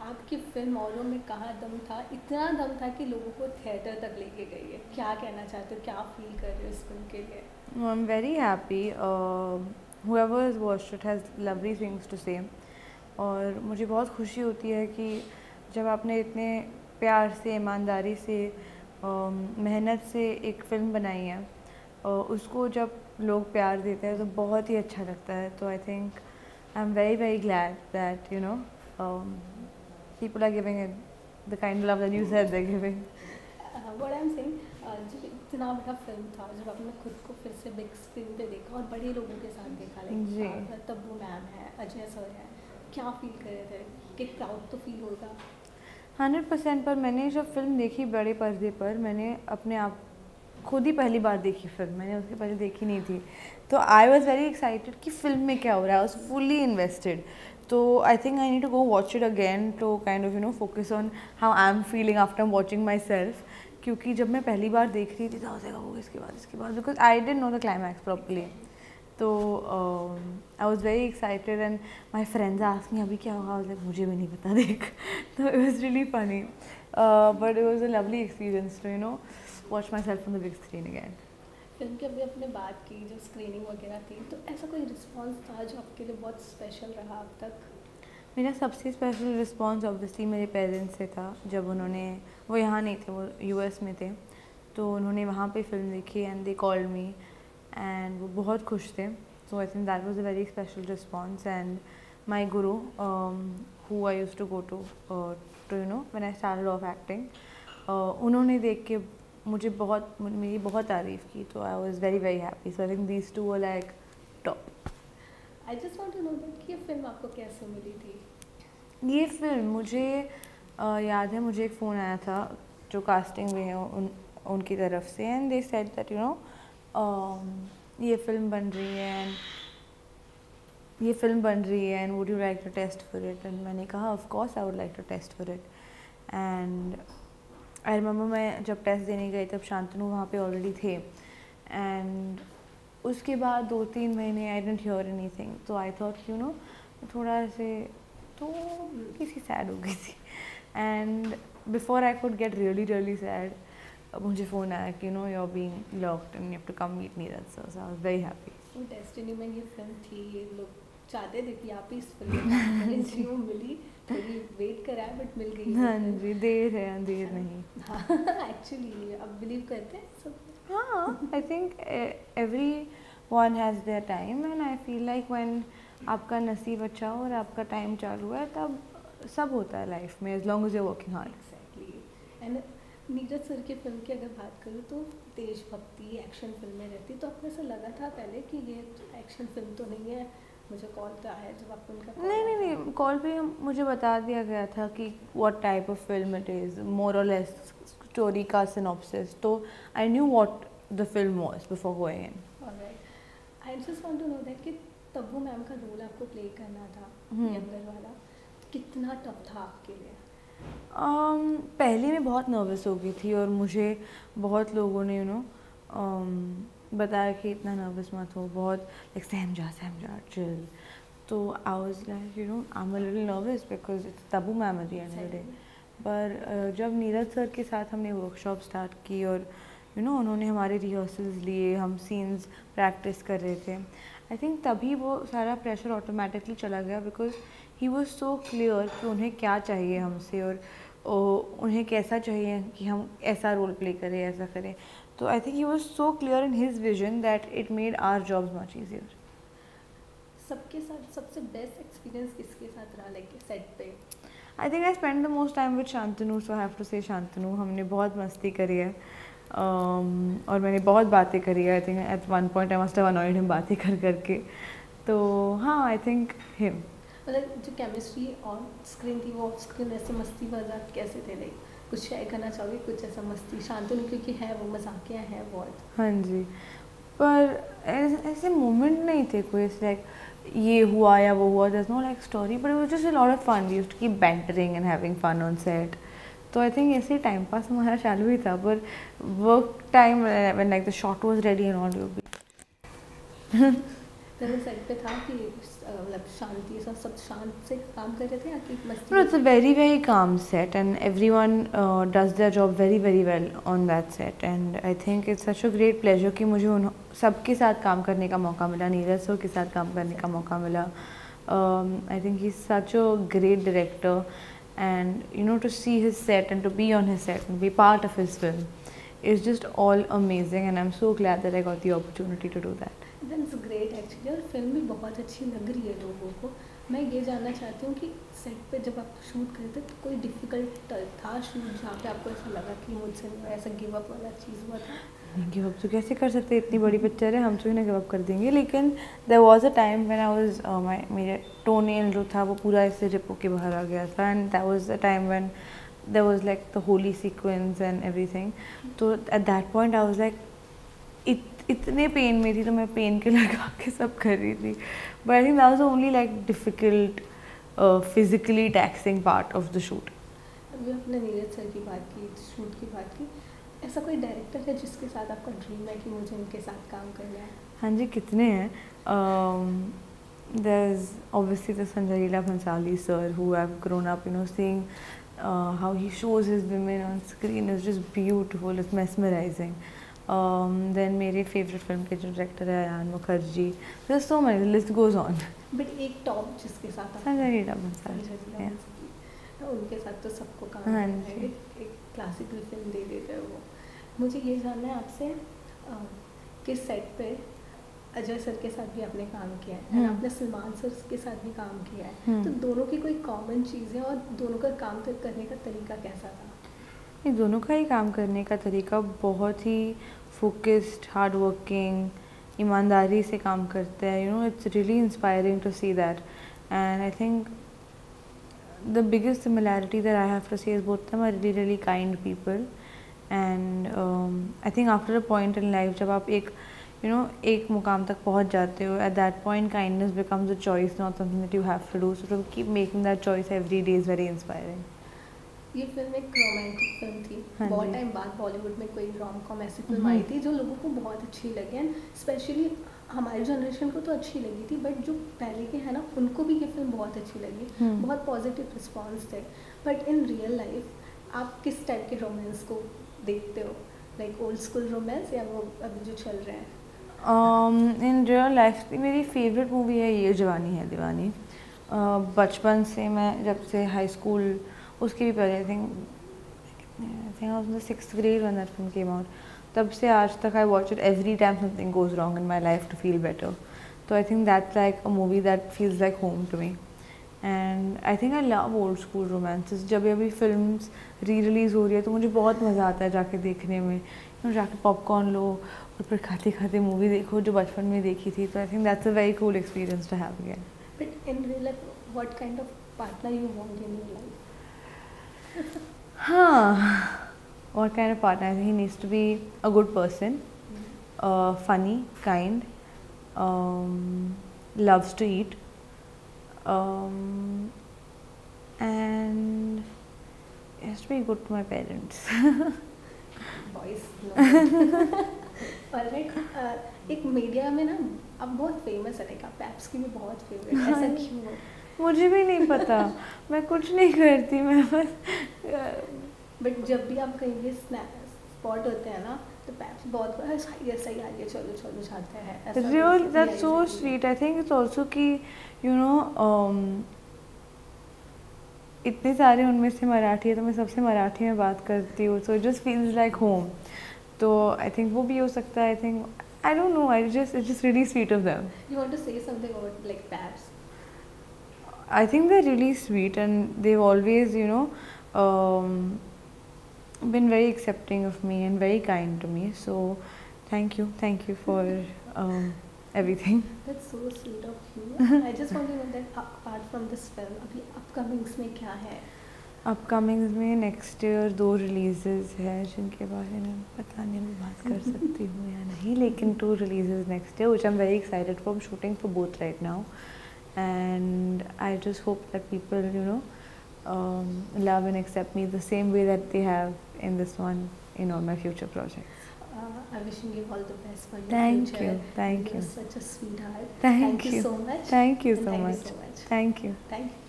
आपकी फिल्म औरों में कहाँ दम था, इतना दम था कि लोगों को थिएटर तक लेके गई है। क्या कहना चाहते हो, क्या फील कर रहे हो इस फिल्म के लिए? I'm very happy. Whoever has watched it has lovely things to say. और मुझे बहुत खुशी होती है कि जब आपने इतने प्यार से, ईमानदारी से, मेहनत से एक फ़िल्म बनाई है, उसको जब लोग प्यार देते हैं तो बहुत ही अच्छा लगता है. तो I think I am very very glad that people are giving it the kind of love that you said they're giving. What I am saying, जब इतना बड़ा फिल्म था, जब आपने खुद को फिर से बिग स्क्रीन पे देखा और बड़े लोगों के साथ देखा, जी. लाइक तब्बू मैम है, अजय सर है, क्या फील कर रहे थे? कि प्राउड तो फील होगा। 100%. पर मैंने जब फिल्म देखी बड़े पर्दे पर, मैंने अपने आप खुद ही पहली बार देखी फिल्म, मैंने उसके पहले देखी नहीं थी. तो आई वॉज वेरी एक्साइटेड कि फिल्म में क्या हो रहा है. I was fully invested. तो I think I need to go watch it again to kind of focus on how I am feeling after watching myself. क्योंकि जब मैं पहली बार देख रही थी तो हो जाएगा वो इसके बाद because I didn't know the climax properly. तो I was very excited and my friends asked me अभी क्या होगा. लाइक मुझे भी नहीं पता देख. तो it was really funny, but it was a lovely experience to watch myself on the big screen again. Film की अभी आपने बात की, जब स्क्रीनिंग वगैरह थी, तो ऐसा कोई रिस्पॉन्स था जो आपके लिए बहुत स्पेशल रहा अब तक? मेरा सबसे स्पेशल रिस्पॉन्स ऑब्वियसली मेरे पेरेंट्स से था. जब वो यहाँ नहीं थे, वो यूएस में थे, तो उन्होंने वहाँ पे फिल्म देखी and they called me and वो बहुत खुश थे. So I think that was a very special response. And my guru who I used to go to when I started off acting, उन्होंने देख के मेरी बहुत तारीफ़ की. तो I was very very happy. So I think these two were like top. I just want to know that कि ये फिल्म आपको कैसे मिली थी? ये फिल्म मुझे याद है, मुझे एक फ़ोन आया था जो कास्टिंग में है उनकी तरफ से, एंड दे सेड दैट ये फिल्म बन रही है and would you like to test for it. And मैंने कहा of course I would like to test for it. And I remember मैं जब टेस्ट देने गई तब शांतनु वहाँ पे ऑलरेडी थे. एंड उसके बाद 2-3 महीने आई डेंट हियर एनीथिंग. तो आई थॉट थोड़ा ऐसे तो किसी सैड हो गई थी. And before I could get really really sad, मुझे फ़ोन आया कि you are being locked and you have to come meet Neeraj sir. So I was very happy. वो डेस्टिनी में ये फिल्म थी, लोग चाहते थे कि आप इस फिल्म में वो मिली, थोड़ी वेट करा बट मिल गई. हाँ जी, देर है देर नहीं. हाँ एक्चुअली अब बिलीव करते हैं सब. हाँ, I think every one has their time and I feel like when आपका नसीब अच्छा हो और आपका टाइम चालू है तब सब होता है लाइफ में, as long as you working hard. Exactly. And Neeraj sir की फिल्म की अगर बात करूँ तो देशभक्ति एक्शन फिल्में रहती, तो आपको ऐसा लगा था पहले कि ये एक्शन फिल्म तो नहीं है? मुझे कॉल तो आया जब आपको उनका नहीं, कॉल पे मुझे बता दिया गया था कि what type of film it is, more और लेस स्टोरी का सिनॉप्सिस. तो I knew what the film was before going in. Alright. I just want to know that कि तब्बू मैम का रोल आपको प्ले करना था, यंगर वाला, कितना टफ था आपके लिए? पहले मैं बहुत नर्वस हो गई थी और मुझे बहुत लोगों ने बताया कि इतना नर्वस मत हो, बहुत लाइक सहम जा चिल. तो आई was like I am a little nervous because it's Tabu ma'am at the end of the day. पर जब नीरज सर के साथ हमने वर्कशॉप स्टार्ट की और उन्होंने हमारे रिहर्सल्स लिए, हम सीन्स प्रैक्टिस कर रहे थे, आई थिंक तभी वो सारा प्रेशर ऑटोमेटिकली चला गया because he was so clear कि उन्हें क्या चाहिए हमसे और उन्हें कैसा चाहिए कि हम ऐसा रोल प्ले करें, ऐसा करें. तो I think he was so clear in his vision that it made our jobs much easier. सबके साथ सबसे बेस्ट एक्सपीरियंस किसके साथ रहा, लाइक सेट पे? I think I spend the most time with Shantanu. So I have to say Shantanu. हमने बहुत मस्ती करी है और मैंने बहुत बातें करी है. I think at one point I must have annoyed him बातें कर करके. तो हाँ, आई थिंक हिम. मतलब जो केमिस्ट्री ऑन स्क्रीन थी वो ऑफ स्क्रीन ऐसे मस्ती मजाक कैसे थे? लाइक कुछ शेयर करना चाहोगे, कुछ ऐसा मस्ती? शांतनु क्योंकि है वो मजाकिया है बहुत. हाँ जी, पर ऐसे मोमेंट नहीं थे कोई लाइक ये हुआ या वो हुआ. there's no like story but it was just a lot of fun. we used to keep bantering and having fun on set. तो आई थिंक ऐसे टाइम पास हमारा चालू ही था. पर work time when like the shot was ready and all you be film set पे था कि मतलब शांति सब शांत से काम कर रहे थे या कि मस्ती? No, it's a very very calm set, and everyone does their job very very well on that set. And I think it's such a great pleasure कि मुझे उन सबके साथ काम करने का मौका मिला, नीरज सर के साथ काम करने का मौका मिला. I think he's such a great director, and you know, to see his set and to be on his set and be part of his film is just all amazing, and I'm so glad that I got the opportunity to do that. That's great actually, और film भी बहुत अच्छी लग रही है लोगों को. मैं ये जानना चाहती हूँ कि सेट पे जब आप शूट करते तो कोई डिफ़िकल्ट था शूट जहाँ पे आपको ऐसा लगा कि मुझसे ऐसा गिव अप वाला चीज़ हुआ था? गिव अप तो कैसे कर सकते, इतनी बड़ी पिक्चर है, हम तो ही ना गिव अप कर देंगे. लेकिन there was a time when I was मेरा टोनेल जो था वो पूरा ऐसे रिपो के बाहर आ गया था, and that was the time when there was like the Holi sequence and everything. तो at that point I was like इतने पेन में थी, तो मैं पेन के लगा के सब कर रही थी. But I think that was only like difficult physically taxing part of the shoot. अभी आपने नीरज सर की बात की, शूट की बात की, ऐसा कोई डायरेक्टर है जिसके साथ आपका ड्रीम है कि मुझे उनके साथ काम करना है? हाँ जी, कितने हैं. there's obviously the Sanjay Leela Bhansali sir, who I've grown up, you know, seeing how he shows his women on screen is just beautiful, it's mesmerizing. Then मेरे favorite film के जो director है Ayan Mukherjee. There's so many, the list goes on. But एक top जिसके साथ आप Sanjay Leela Bhansali. उनके साथ तो सबको काम हाँ करना है, जी. एक क्लासिकल फिल्म दे देते हैं वो. मुझे ये जानना है आपसे कि सेट पे अजय सर के साथ भी आपने काम किया है और आपने सलमान सर के साथ भी काम किया है, तो दोनों की कोई कॉमन चीज़ है और दोनों का काम करने का तरीका कैसा था? ये दोनों का ही काम करने का तरीका बहुत ही फोकस्ड, हार्ड वर्किंग, ईमानदारी से काम करते हैं. You know, it's really inspiring to see that. And I think the biggest similarity that I have to say is both of them are really really kind people. And I think after a point in life जब आप एक एक मुकाम तक पहुंच जाते हो, at that point kindness becomes a choice, not something that you have to do. So to keep making that choice every day is very inspiring. ये फिल्म एक रोमांटिक फिल्म थी. बहुत टाइम बाद बॉलीवुड में कोई रोम कॉम ऐसी film आई थी जो लोगों को बहुत अच्छी लगी, एंड स्पेशली हमारी जनरेशन को तो अच्छी लगी थी, बट जो पहले के हैं ना उनको भी ये फिल्म बहुत अच्छी लगी. बहुत पॉजिटिव रिस्पॉन्स थे. बट इन रियल लाइफ आप किस टाइप के रोमांस को देखते हो, लाइक ओल्ड स्कूल रोमांस या वो अभी जो चल रहे हैं? इन रियल लाइफ मेरी फेवरेट मूवी है ये जवानी है दीवानी. बचपन से मैं जब से हाई स्कूल, उसके भी पहले आई think I was in the 6th grade when that film came out. तब से आज तक I watch it every time something goes wrong in my life to feel better. तो I think that's like a movie that feels like home to me. And I think I love old school romances. जब अभी films री release हो रही है तो मुझे बहुत मज़ा आता है जाके देखने में. जाके पॉपकॉर्न लो और फिर खाते खाते मूवी देखो जो बचपन में देखी थी. तो I think that's a very cool experience to have again. But in real life what kind of partner you want in your life? What kind of partner? I think he needs to be a good person, funny, kind, loves to eat, and he has to be good to my parents. Boys, no. Alright, एक media में ना अब बहुत famous है, like आप paps की भी बहुत फेवरेट है, ऐसा क्यों? मुझे भी नहीं पता. मैं कुछ नहीं करती, मैं बस बट जब भी आप कहीं भी स्पॉट होते हैं ना तो पैप्स बहुत सही आ गया, चलो चलो जाते हैं. Real, that's so sweet. I think it's also कि यू नो इतने सारे उनमें से मराठी है तो मैं सबसे मराठी में बात करती हूँ. So it just feels like home. तो आई थिंक वो भी हो सकता है. I think I don't know, it's just really sweet of them. You want to say something about like paps? I think they're really sweet, and they've always, you know, been very accepting of me and very kind to me. So, thank you for everything. That's so sweet of you. I just want to know that apart from this film, अभी upcomings में क्या है? Upcomings में next year 2 releases है जिनके बारे में पता नहीं मैं बात कर सकती हूँ या नहीं, लेकिन 2 releases next year which I'm very excited for. I'm shooting for both right now. And I just hope that people, you know, love and accept me the same way that they have in this one, in all my future projects. I'm wishing you all the best for your Thank future. you, thank You're you. such a sweetheart. Thank you you. so much. Thank you And so thank much. you so much. Thank you. Thank you.